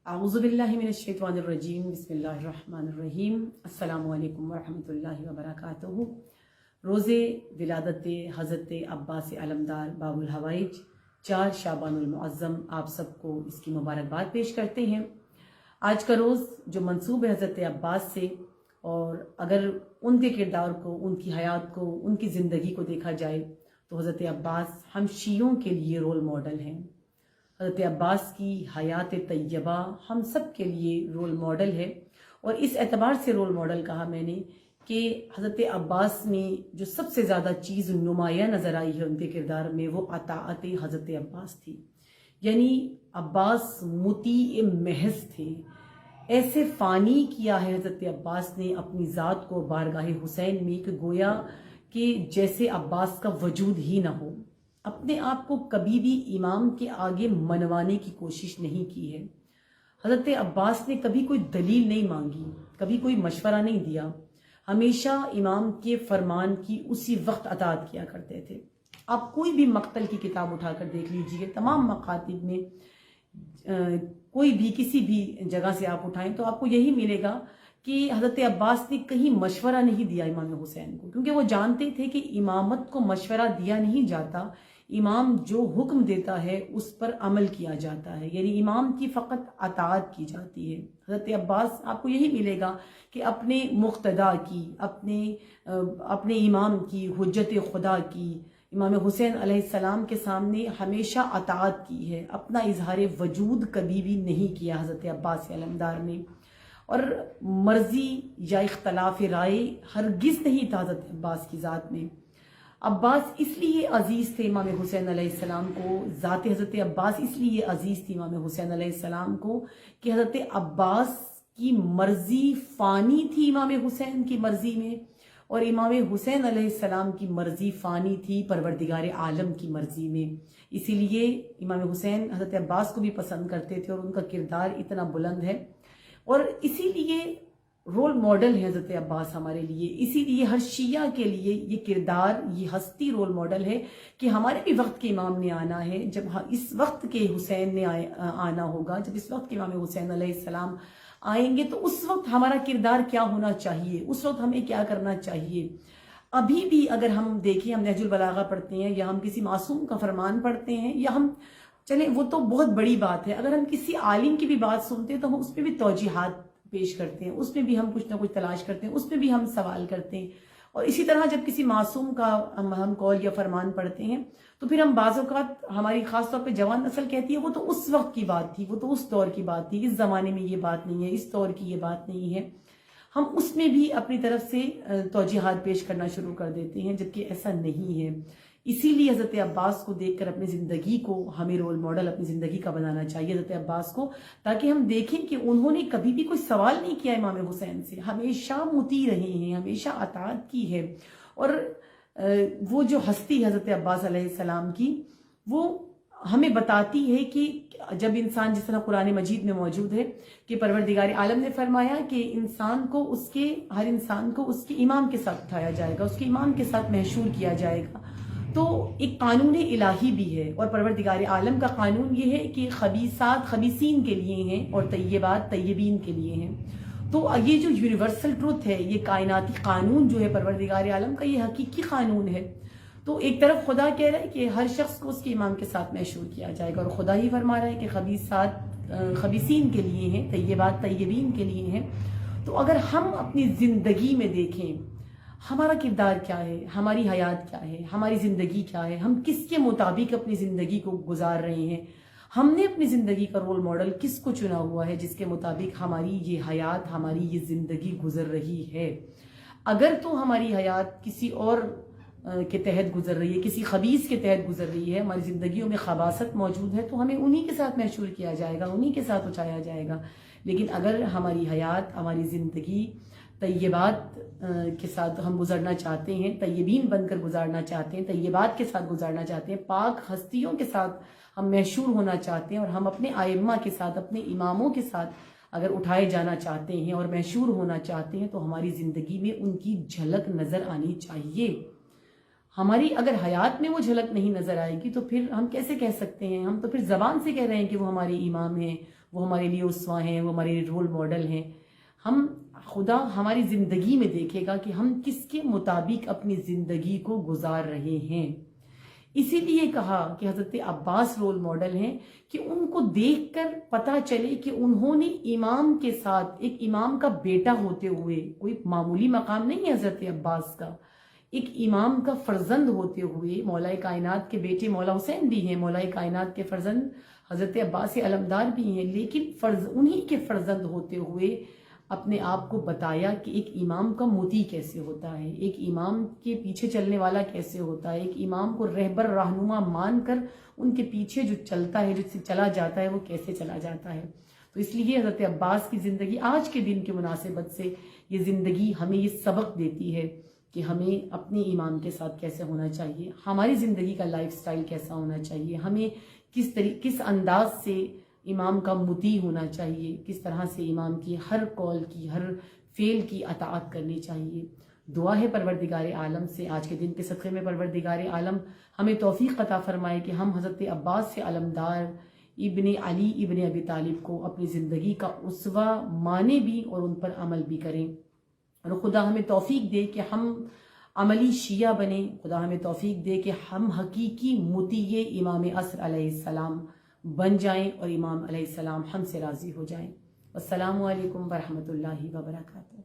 اعوذ باللہ من الشیطان الرجیم بسم اللہ الرحمن الرحیم السلام علیکم ورحمۃ اللہ وبرکاتہ۔ روز ولادت حضرت عباس علمدار باب الحوائج 4 شعبان المعظم آپ سب کو اس کی مبارکباد پیش کرتے ہیں۔ آج کا روز جو منسوب ہے حضرت عباس سے، اور اگر ان کے کردار کو، ان کی حیات کو، ان کی زندگی کو دیکھا جائے تو حضرت عباس ہم شیعوں کے لیے رول ماڈل ہیں۔ حضرت عباس کی حیات طیبہ ہم سب کے لیے رول ماڈل ہے، اور اس اعتبار سے رول ماڈل کہا میں نے کہ حضرت عباس میں جو سب سے زیادہ چیز نمایاں نظر آئی ہے ان کے کردار میں، وہ اطاعت حضرت عباس تھی۔ یعنی عباس مطیع محض تھے، ایسے فانی کیا ہے حضرت عباس نے اپنی ذات کو بارگاہ حسین میں کہ گویا کہ جیسے عباس کا وجود ہی نہ ہو۔ اپنے آپ کو کبھی بھی امام کے آگے منوانے کی کوشش نہیں کی ہے۔ حضرت عباس نے کبھی کوئی دلیل نہیں مانگی، کبھی کوئی مشورہ نہیں دیا، ہمیشہ امام کے فرمان کی اسی وقت اطاعت کیا کرتے تھے۔ آپ کوئی بھی مقتل کی کتاب اٹھا کر دیکھ لیجئے، تمام مقاتب میں کوئی بھی کسی بھی جگہ سے آپ اٹھائیں تو آپ کو یہی ملے گا کہ حضرت عباس نے کہیں مشورہ نہیں دیا امام حسین کو، کیونکہ وہ جانتے تھے کہ امامت کو مشورہ دیا نہیں جاتا، امام جو حکم دیتا ہے اس پر عمل کیا جاتا ہے، یعنی امام کی فقط اطاعت کی جاتی ہے۔ حضرت عباس آپ کو یہی ملے گا کہ اپنے مقتدا کی، اپنے امام کی، حجت خدا کی، امام حسین علیہ السلام کے سامنے ہمیشہ اطاعت کی ہے، اپنا اظہار وجود کبھی بھی نہیں کیا حضرت عباس علمدار نے، اور مرضی یا اختلاف رائے ہرگز نہیں تھا حضرت عباس کی ذات میں۔ عباس اس لیے عزیز تھے امام حسین علیہ السلام کو، ذات حضرت عباس اس لیے عزیز تھی امام حسین علیہ السلام کو کہ حضرت عباس کی مرضی فانی تھی امام حسین کی مرضی میں، اور امام حسین علیہ السلام کی مرضی فانی تھی پروردگار عالم کی مرضی میں۔ اسی لیے امام حسین حضرت عباس کو بھی پسند کرتے تھے، اور ان کا کردار اتنا بلند ہے، اور اسی لیے رول ماڈل ہے حضرت عباس ہمارے لیے۔ اسی لیے ہر شیعہ کے لیے یہ کردار، یہ ہستی رول ماڈل ہے کہ ہمارے بھی وقت کے امام نے آنا ہے، جب اس وقت کے حسین نے آنا ہوگا، جب اس وقت کے امام حسین علیہ السلام آئیں گے تو اس وقت ہمارا کردار کیا ہونا چاہیے، اس وقت ہمیں کیا کرنا چاہیے۔ ابھی بھی اگر ہم دیکھیں، ہم نہج البلاغہ پڑھتے ہیں یا ہم کسی معصوم کا فرمان پڑھتے ہیں، یا ہم چلیں وہ تو بہت بڑی بات ہے، اگر ہم کسی عالم کی بھی بات سنتے ہیں تو ہم اس پہ بھی توجیحات پیش کرتے ہیں، اس میں بھی ہم کچھ نہ کچھ تلاش کرتے ہیں، اس میں بھی ہم سوال کرتے ہیں، اور اسی طرح جب کسی معصوم کا ہم قول یا فرمان پڑھتے ہیں تو پھر ہم بعض اوقات، ہماری خاص طور پہ جوان نسل کہتی ہے وہ تو اس وقت کی بات تھی، وہ تو اس دور کی بات تھی، اس زمانے میں یہ بات نہیں ہے، اس دور کی یہ بات نہیں ہے، ہم اس میں بھی اپنی طرف سے توجیحات پیش کرنا شروع کر دیتے ہیں، جبکہ ایسا نہیں ہے۔ اسی لیے حضرت عباس کو دیکھ کر اپنی زندگی کو ہمیں رول ماڈل اپنی زندگی کا بنانا چاہیے حضرت عباس کو، تاکہ ہم دیکھیں کہ انہوں نے کبھی بھی کوئی سوال نہیں کیا امام حسین سے، ہمیشہ مطیع رہے ہیں، ہمیشہ اطاعت کی ہے۔ اور وہ جو ہستی حضرت عباس علیہ السلام کی، وہ ہمیں بتاتی ہے کہ جب انسان، جس طرح قرآن مجید میں موجود ہے کہ پروردگار عالم نے فرمایا کہ ہر انسان کو اس کے امام کے ساتھ اٹھایا جائے گا، اس کے امام کے ساتھ محشور کیا جائے گا، تو ایک قانون الہی بھی ہے، اور پروردگار عالم کا قانون یہ ہے کہ خبیثات خبیثین کے لیے ہیں اور طیبات طیبین کے لیے ہیں۔ تو یہ جو یونیورسل ٹروتھ ہے، یہ کائناتی قانون جو ہے پروردگار عالم کا، یہ حقیقی قانون ہے۔ تو ایک طرف خدا کہہ رہا ہے کہ ہر شخص کو اس کے امام کے ساتھ محشور کیا جائے گا، اور خدا ہی فرما رہا ہے کہ خبیثات خبیثین کے لیے ہیں، طیبات طیبین کے لیے ہیں۔ تو اگر ہم اپنی زندگی میں دیکھیں ہمارا کردار کیا ہے، ہماری حیات کیا ہے، ہماری زندگی کیا ہے، ہم کس کے مطابق اپنی زندگی کو گزار رہے ہیں، ہم نے اپنی زندگی کا رول ماڈل کس کو چنا ہوا ہے جس کے مطابق ہماری یہ حیات، ہماری یہ زندگی گزر رہی ہے۔ اگر تو ہماری حیات کسی اور کے تحت گزر رہی ہے، کسی خبیث کے تحت گزر رہی ہے، ہماری زندگیوں میں خباثت موجود ہے، تو ہمیں انہی کے ساتھ محشور کیا جائے گا، انہی کے ساتھ اٹھایا جائے گا۔ لیکن اگر ہماری حیات، ہماری زندگی طیبات کے ساتھ ہم گزرنا چاہتے ہیں، طیبین بن کر گزارنا چاہتے ہیں، طیبات کے ساتھ گزارنا چاہتے ہیں، پاک ہستیوں کے ساتھ ہم محشور ہونا چاہتے ہیں، اور ہم اپنے ائمہ کے ساتھ، اپنے اماموں کے ساتھ اگر اٹھائے جانا چاہتے ہیں اور محشور ہونا چاہتے ہیں، تو ہماری زندگی میں ان کی جھلک نظر آنی چاہیے۔ ہماری اگر حیات میں وہ جھلک نہیں نظر آئے گی تو پھر ہم کیسے کہہ سکتے ہیں؟ ہم تو پھر زبان سے کہہ رہے ہیں کہ وہ ہمارے امام ہیں، وہ ہمارے لیے اسوہ ہیں، وہ ہمارے لیے رول ماڈل ہیں. خدا ہماری زندگی میں دیکھے گا کہ ہم کس کے مطابق اپنی زندگی کو گزار رہے ہیں. اسی لیے کہا کہ حضرت عباس رول ماڈل ہیں کہ ان کو دیکھ کر پتہ چلے کہ انہوں نے امام کے ساتھ، ایک امام کا بیٹا ہوتے ہوئے، کوئی معمولی مقام نہیں ہے حضرت عباس کا، ایک امام کا فرزند ہوتے ہوئے، مولا کائنات کے بیٹے مولا حسین بھی ہیں، مولا کائنات کے فرزند حضرت عباس علمدار بھی ہیں، لیکن انہی کے فرزند ہوتے ہوئے اپنے آپ کو بتایا کہ ایک امام کا مطیع کیسے ہوتا ہے، ایک امام کے پیچھے چلنے والا کیسے ہوتا ہے، ایک امام کو رہبر رہنما مان کر ان کے پیچھے جو چلتا ہے، جو چلا جاتا ہے، وہ کیسے چلا جاتا ہے. تو اس لیے حضرت عباس کی زندگی آج کے دن کے مناسبت سے یہ زندگی ہمیں یہ سبق دیتی ہے کہ ہمیں اپنے امام کے ساتھ کیسے ہونا چاہیے، ہماری زندگی کا لائف سٹائل کیسا ہونا چاہیے، ہمیں کس انداز سے امام کا مطیع ہونا چاہیے، کس طرح سے امام کی ہر قول کی، ہر فعل کی اطاعت کرنی چاہیے. دعا ہے پروردگار عالم سے آج کے دن کے صدقے میں پروردگار عالم ہمیں توفیق عطا فرمائے کہ ہم حضرت عباس سے علمدار ابن علی ابن ابی طالب کو اپنی زندگی کا اسوہ مانے بھی اور ان پر عمل بھی کریں. اور خدا ہمیں توفیق دے کہ ہم عملی شیعہ بنیں، خدا ہمیں توفیق دے کہ ہم حقیقی مطیع امام عصر علیہ السلام بن جائیں اور امام علیہ السلام ہم سے راضی ہو جائیں. السلام علیکم ورحمۃ اللہ وبرکاتہ.